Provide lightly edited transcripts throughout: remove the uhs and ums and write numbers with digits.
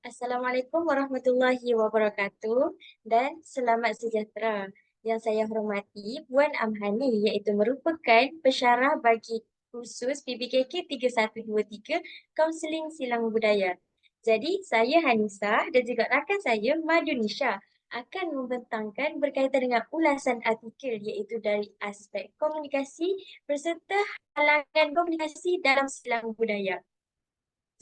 Assalamualaikum warahmatullahi wabarakatuh dan selamat sejahtera. Yang saya hormati Puan Amhani iaitu merupakan pensyarah bagi kursus PBKK 3123 Kaunseling Silang Budaya. Jadi saya Hanisa dan juga rakan saya Madunisha akan membentangkan berkaitan dengan ulasan artikel iaitu dari aspek komunikasi berserta halangan komunikasi dalam silang budaya.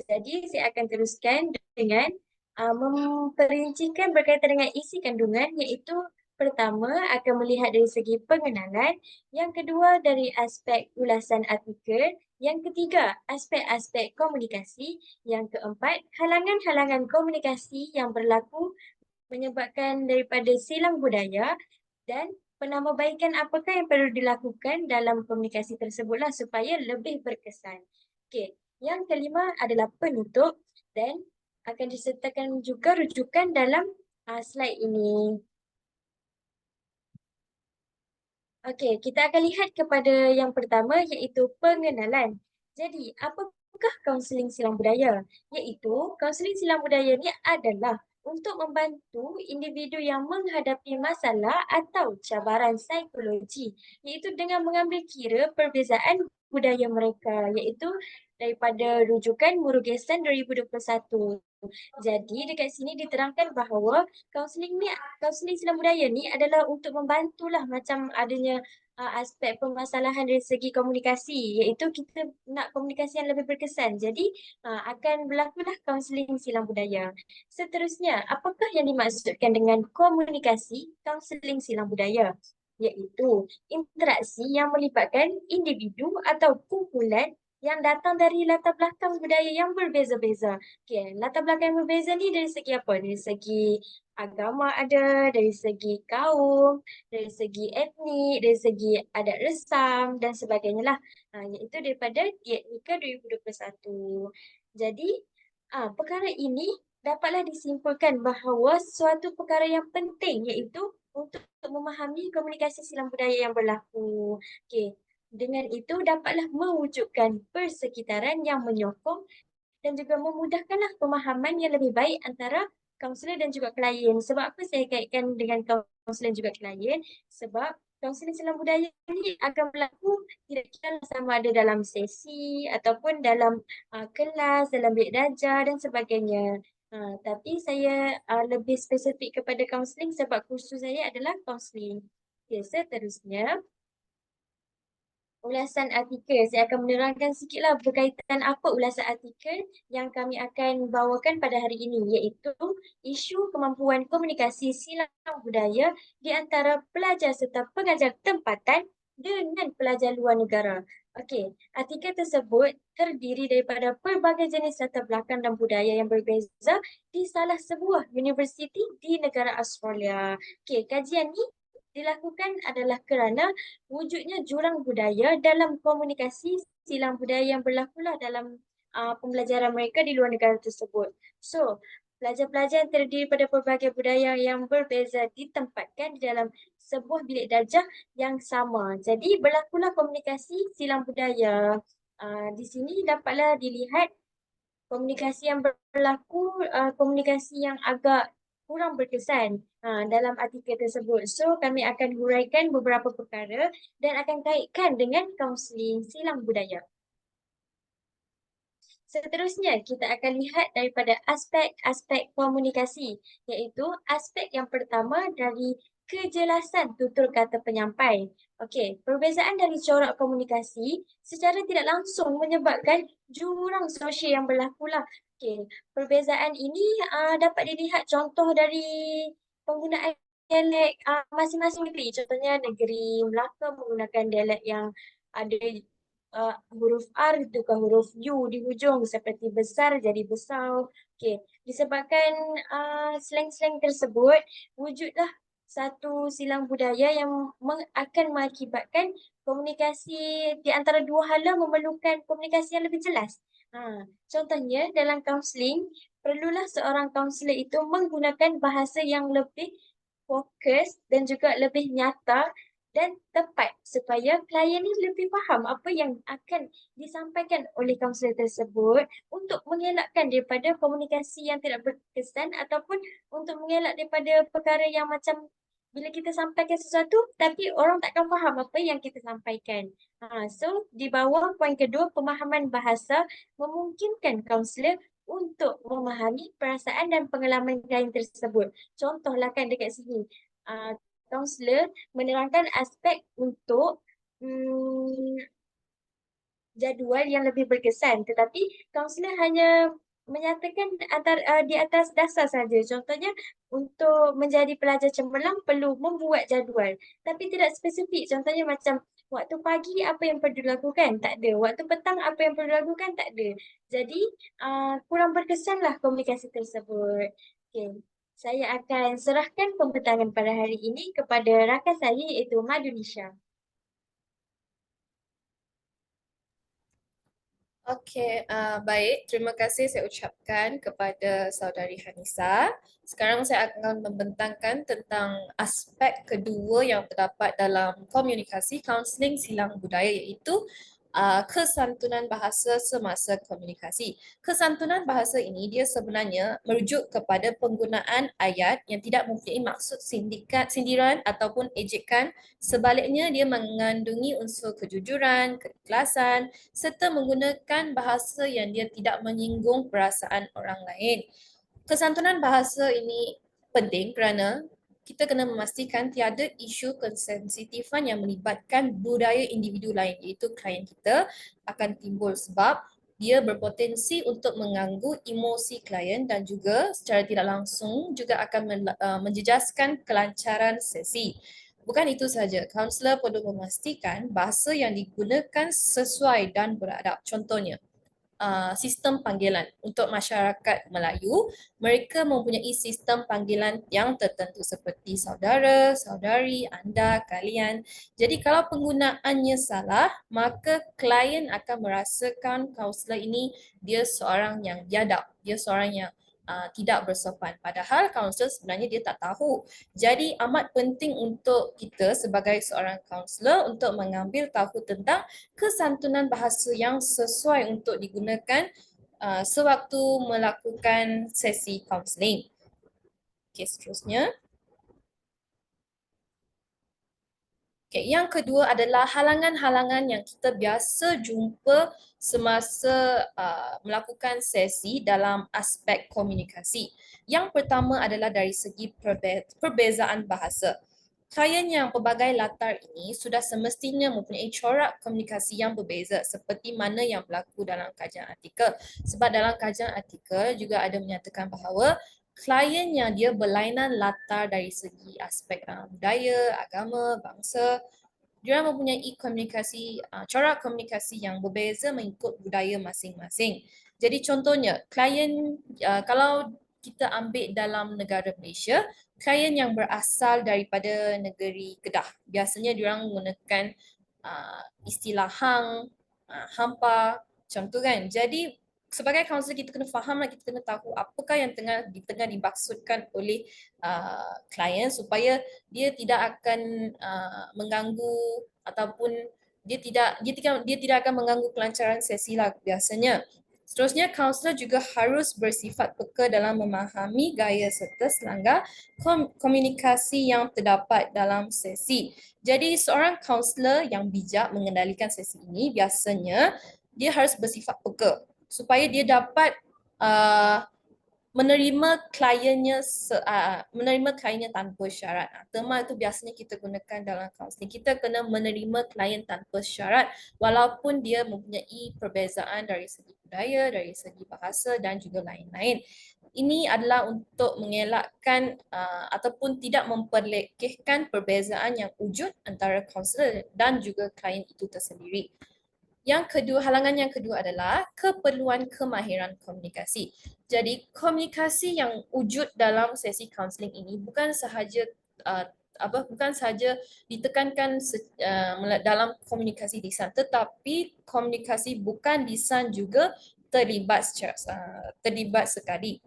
Jadi saya akan teruskan dengan memperincikan berkaitan dengan isi kandungan iaitu pertama akan melihat dari segi pengenalan, yang kedua dari aspek ulasan artikel, yang ketiga aspek-aspek komunikasi, yang keempat halangan-halangan komunikasi yang berlaku menyebabkan daripada silang budaya dan penambahbaikan apakah yang perlu dilakukan dalam komunikasi tersebutlah supaya lebih berkesan. Okey, yang kelima adalah penutup dan akan disertakan juga rujukan dalam slide ini. Okey, kita akan lihat kepada yang pertama iaitu pengenalan. Jadi, apakah kaunseling silang budaya? Iaitu, kaunseling silang budaya ni adalah untuk membantu individu yang menghadapi masalah atau cabaran psikologi, iaitu dengan mengambil kira perbezaan budaya mereka, iaitu daripada rujukan Murugesan 2021. Jadi dekat sini diterangkan bahawa kaunseling silam budaya ni adalah untuk membantulah macam adanya aspek permasalahan dari segi komunikasi, iaitu kita nak komunikasi yang lebih berkesan. Jadi akan berlakulah kaunseling silang budaya. Seterusnya, apakah yang dimaksudkan dengan komunikasi kaunseling silang budaya? Iaitu interaksi yang melibatkan individu atau kumpulan yang datang dari latar belakang budaya yang berbeza-beza. Okay, latar belakang yang berbeza ni dari segi apa? Dari segi agama ada, dari segi kaum, dari segi etnik, dari segi adat resam dan sebagainya lah. Iaitu daripada Dietnika 2021. Jadi, perkara ini dapatlah disimpulkan bahawa suatu perkara yang penting iaitu untuk memahami komunikasi silang budaya yang berlaku. Okay. Dengan itu dapatlah mewujudkan persekitaran yang menyokong dan juga memudahkanlah pemahaman yang lebih baik antara kaunselor dan juga klien. Sebab apa saya kaitkan dengan kaunselor dan juga klien? Sebab kaunseling silang budaya ni akan berlaku tidak kira sama ada dalam sesi ataupun dalam kelas, dalam bilik darjah dan sebagainya. Tapi saya lebih spesifik kepada kaunseling sebab kursus saya adalah kaunseling. Okay, seterusnya, ulasan artikel. Saya akan menerangkan sikitlah berkaitan apa ulasan artikel yang kami akan bawakan pada hari ini, iaitu isu kemampuan komunikasi silang budaya di antara pelajar serta pengajar tempatan dengan pelajar luar negara. Okey, artikel tersebut terdiri daripada pelbagai jenis latar belakang dan budaya yang berbeza di salah sebuah universiti di negara Australia. Okey, kajian ni dilakukan adalah kerana wujudnya jurang budaya dalam komunikasi silang budaya yang berlakulah dalam pembelajaran mereka di luar negara tersebut. So, pelajar-pelajar yang terdiri pada pelbagai budaya yang berbeza ditempatkan di dalam sebuah bilik darjah yang sama. Jadi, berlakulah komunikasi silang budaya. Di sini dapatlah dilihat komunikasi yang berlaku, komunikasi yang agak kurang berkesan dalam artikel tersebut. So, kami akan huraikan beberapa perkara dan akan kaitkan dengan kaunseling silang budaya. Seterusnya, kita akan lihat daripada aspek-aspek komunikasi, iaitu aspek yang pertama dari kejelasan tutur kata penyampai. Okey, perbezaan dari corak komunikasi secara tidak langsung menyebabkan jurang sosial yang berlakulah. Okey, perbezaan ini dapat dilihat contoh dari penggunaan dialek masing-masing negeri. Contohnya negeri Melaka menggunakan dialek yang ada huruf R tukar huruf U di hujung seperti besar jadi besar. Okey, disebabkan slang-slang tersebut, wujudlah satu silang budaya yang akan mengakibatkan komunikasi di antara dua hala memerlukan komunikasi yang lebih jelas. Contohnya dalam kaunseling, perlulah seorang kaunselor itu menggunakan bahasa yang lebih fokus dan juga lebih nyata dan tepat supaya klien ni lebih faham apa yang akan disampaikan oleh kaunselor tersebut untuk mengelakkan daripada komunikasi yang tidak berkesan ataupun untuk mengelak daripada perkara yang macam bila kita sampaikan sesuatu tapi orang takkan faham apa yang kita sampaikan. So di bawah poin kedua, pemahaman bahasa memungkinkan kaunselor untuk memahami perasaan dan pengalaman klien tersebut. Contohlah kan dekat sini, uh, kaunselor menerangkan aspek untuk mm, jadual yang lebih berkesan, tetapi kaunselor hanya menyatakan di atas dasar saja. Contohnya, untuk menjadi pelajar cemerlang perlu membuat jadual, tapi tidak spesifik. Contohnya macam waktu pagi apa yang perlu dilakukan? Tak ada. Waktu petang apa yang perlu dilakukan? Tak ada. Jadi, kurang berkesanlah komunikasi tersebut. Okay. Saya akan serahkan pembentangan pada hari ini kepada rakan saya iaitu Madunisha. Okey, baik. Terima kasih saya ucapkan kepada saudari Hanisa. Sekarang saya akan membentangkan tentang aspek kedua yang terdapat dalam komunikasi kaunseling silang budaya iaitu kesantunan bahasa semasa komunikasi. Kesantunan bahasa ini dia sebenarnya merujuk kepada penggunaan ayat yang tidak mempunyai maksud sindiran ataupun ejekan. Sebaliknya dia mengandungi unsur kejujuran, keikhlasan serta menggunakan bahasa yang dia tidak menyinggung perasaan orang lain. Kesantunan bahasa ini penting kerana kita kena memastikan tiada isu kesensitifan yang melibatkan budaya individu lain iaitu klien kita akan timbul sebab dia berpotensi untuk mengganggu emosi klien dan juga secara tidak langsung juga akan menjejaskan kelancaran sesi. Bukan itu sahaja, kaunselor perlu memastikan bahasa yang digunakan sesuai dan beradab. Contohnya, sistem panggilan. Untuk masyarakat Melayu, mereka mempunyai sistem panggilan yang tertentu seperti saudara, saudari, anda, kalian. Jadi kalau penggunaannya salah, maka klien akan merasakan kaunselor ini dia seorang yang biadab, dia seorang yang tidak bersopan. Padahal kaunselor sebenarnya dia tak tahu. Jadi amat penting untuk kita sebagai seorang kaunselor untuk mengambil tahu tentang kesantunan bahasa yang sesuai untuk digunakan sewaktu melakukan sesi kaunseling. Okey, seterusnya. Okay, yang kedua adalah halangan-halangan yang kita biasa jumpa semasa melakukan sesi dalam aspek komunikasi. Yang pertama adalah dari segi perbezaan bahasa. Klien yang pelbagai latar ini sudah semestinya mempunyai corak komunikasi yang berbeza seperti mana yang berlaku dalam kajian artikel. Sebab dalam kajian artikel juga ada menyatakan bahawa klien yang dia berlainan latar dari segi aspek budaya, agama, bangsa, dia mempunyai corak komunikasi yang berbeza mengikut budaya masing-masing. Jadi contohnya, klien kalau kita ambil dalam negara Malaysia, klien yang berasal daripada negeri Kedah, biasanya diorang menggunakan istilah hang, hampa, macam tu kan. Jadi sebagai kaunselor kita kena faham lah, kita kena tahu apakah yang tengah dimaksudkan oleh klien supaya dia tidak akan mengganggu ataupun dia tidak akan mengganggu kelancaran sesi lah biasanya. Seterusnya, kaunselor juga harus bersifat peka dalam memahami gaya serta selangkah komunikasi yang terdapat dalam sesi. Jadi, seorang kaunselor yang bijak mengendalikan sesi ini biasanya dia harus bersifat peka supaya dia dapat uh, menerima kliennya tanpa syarat. Terma itu biasanya kita gunakan dalam kaunseling. Kita kena menerima klien tanpa syarat walaupun dia mempunyai perbezaan dari segi budaya, dari segi bahasa dan juga lain-lain. Ini adalah untuk mengelakkan ataupun tidak memperlekehkan perbezaan yang wujud antara kaunselor dan juga klien itu tersendiri. Halangan yang kedua adalah keperluan kemahiran komunikasi. Jadi komunikasi yang wujud dalam sesi kaunseling ini bukan sahaja ditekankan dalam komunikasi lisan, tetapi komunikasi bukan lisan juga terlibat sekali.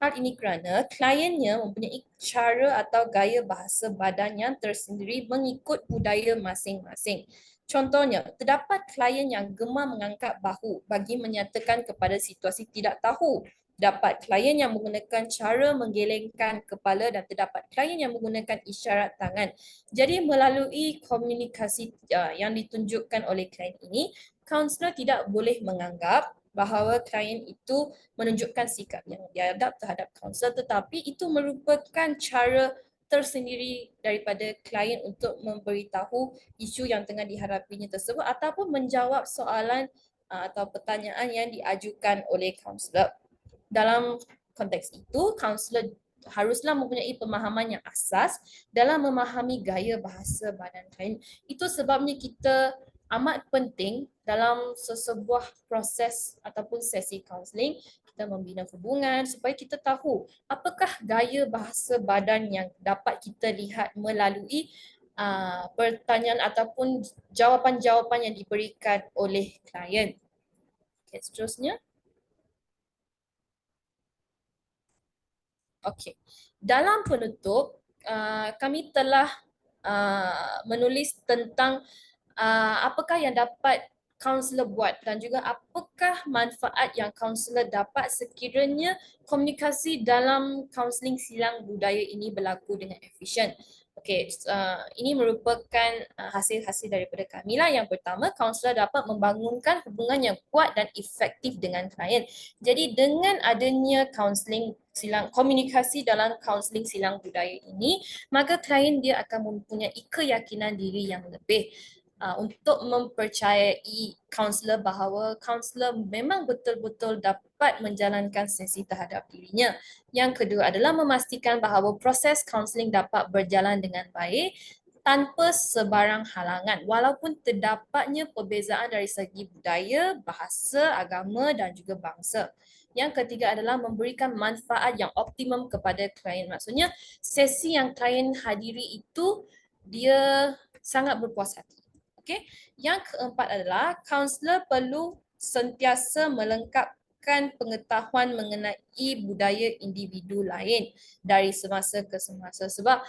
Hal ini kerana kliennya mempunyai cara atau gaya bahasa badan yang tersendiri mengikut budaya masing-masing. Contohnya, terdapat klien yang gemar mengangkat bahu bagi menyatakan kepada situasi tidak tahu. Terdapat klien yang menggunakan cara menggelengkan kepala dan terdapat klien yang menggunakan isyarat tangan. Jadi melalui komunikasi yang ditunjukkan oleh klien ini, kaunselor tidak boleh menganggap bahawa klien itu menunjukkan sikap yang biadab terhadap kaunselor, tetapi itu merupakan cara tersendiri daripada klien untuk memberitahu isu yang tengah dihadapinya tersebut ataupun menjawab soalan atau pertanyaan yang diajukan oleh kaunselor. Dalam konteks itu, kaunselor haruslah mempunyai pemahaman yang asas dalam memahami gaya bahasa badan klien. Itu sebabnya kita amat penting dalam sesebuah proses ataupun sesi kaunseling kita membina hubungan supaya kita tahu apakah gaya bahasa badan yang dapat kita lihat melalui pertanyaan ataupun jawapan-jawapan yang diberikan oleh klien. Okay, seterusnya. Okey. Dalam penutup, kami telah menulis tentang apakah yang dapat kaunselor buat dan juga apakah manfaat yang kaunselor dapat sekiranya komunikasi dalam kaunseling silang budaya ini berlaku dengan efisien. Okey, ini merupakan hasil-hasil daripada kami lah. Yang pertama, kaunselor dapat membangunkan hubungan yang kuat dan efektif dengan klien. Jadi dengan adanya kaunseling silang komunikasi dalam kaunseling silang budaya ini, maka klien dia akan mempunyai keyakinan diri yang lebih untuk mempercayai kaunselor bahawa kaunselor memang betul-betul dapat menjalankan sesi terhadap dirinya. Yang kedua adalah memastikan bahawa proses kaunseling dapat berjalan dengan baik tanpa sebarang halangan walaupun terdapatnya perbezaan dari segi budaya, bahasa, agama dan juga bangsa. Yang ketiga adalah memberikan manfaat yang optimum kepada klien. Maksudnya sesi yang klien hadiri itu dia sangat berpuas hati. Okey. Yang keempat adalah kaunselor perlu sentiasa melengkapkan pengetahuan mengenai budaya individu lain dari semasa ke semasa sebab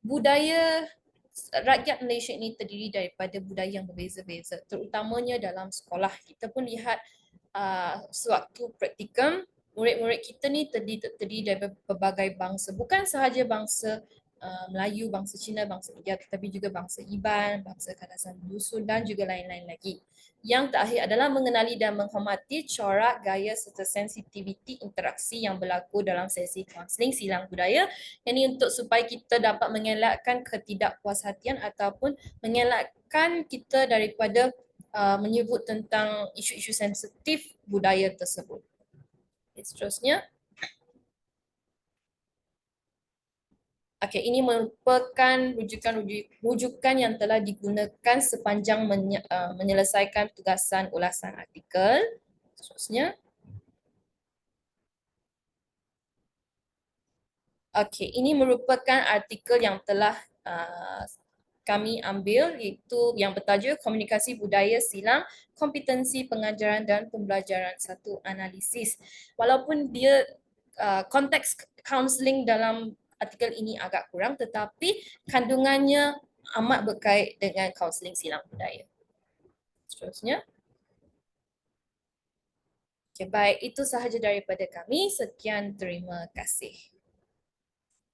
budaya rakyat Malaysia ini terdiri daripada budaya yang berbeza-beza, terutamanya dalam sekolah. Kita pun lihat sewaktu praktikum, murid-murid kita ni terdiri dari berbagai bangsa, bukan sahaja bangsa Melayu, bangsa Cina, bangsa India, tetapi juga bangsa Iban, bangsa Kadazan Dusun dan juga lain-lain lagi. Yang terakhir adalah mengenali dan menghormati corak, gaya serta sensitiviti interaksi yang berlaku dalam sesi kaunseling silang budaya. Ini untuk supaya kita dapat mengelakkan ketidakpuashatian ataupun mengelakkan kita daripada menyebut tentang isu-isu sensitif budaya tersebut. Seterusnya. Okey, ini merupakan rujukan yang telah digunakan sepanjang menyelesaikan tugasan ulasan artikel. Seterusnya. Okey, ini merupakan artikel yang telah kami ambil iaitu yang bertajuk Komunikasi Budaya Silang, Kompetensi Pengajaran dan Pembelajaran Satu Analisis. Walaupun dia konteks kaunseling dalam artikel ini agak kurang tetapi kandungannya amat berkait dengan kaunseling silang budaya. Seterusnya. Okay, baik, itu sahaja daripada kami. Sekian, terima kasih.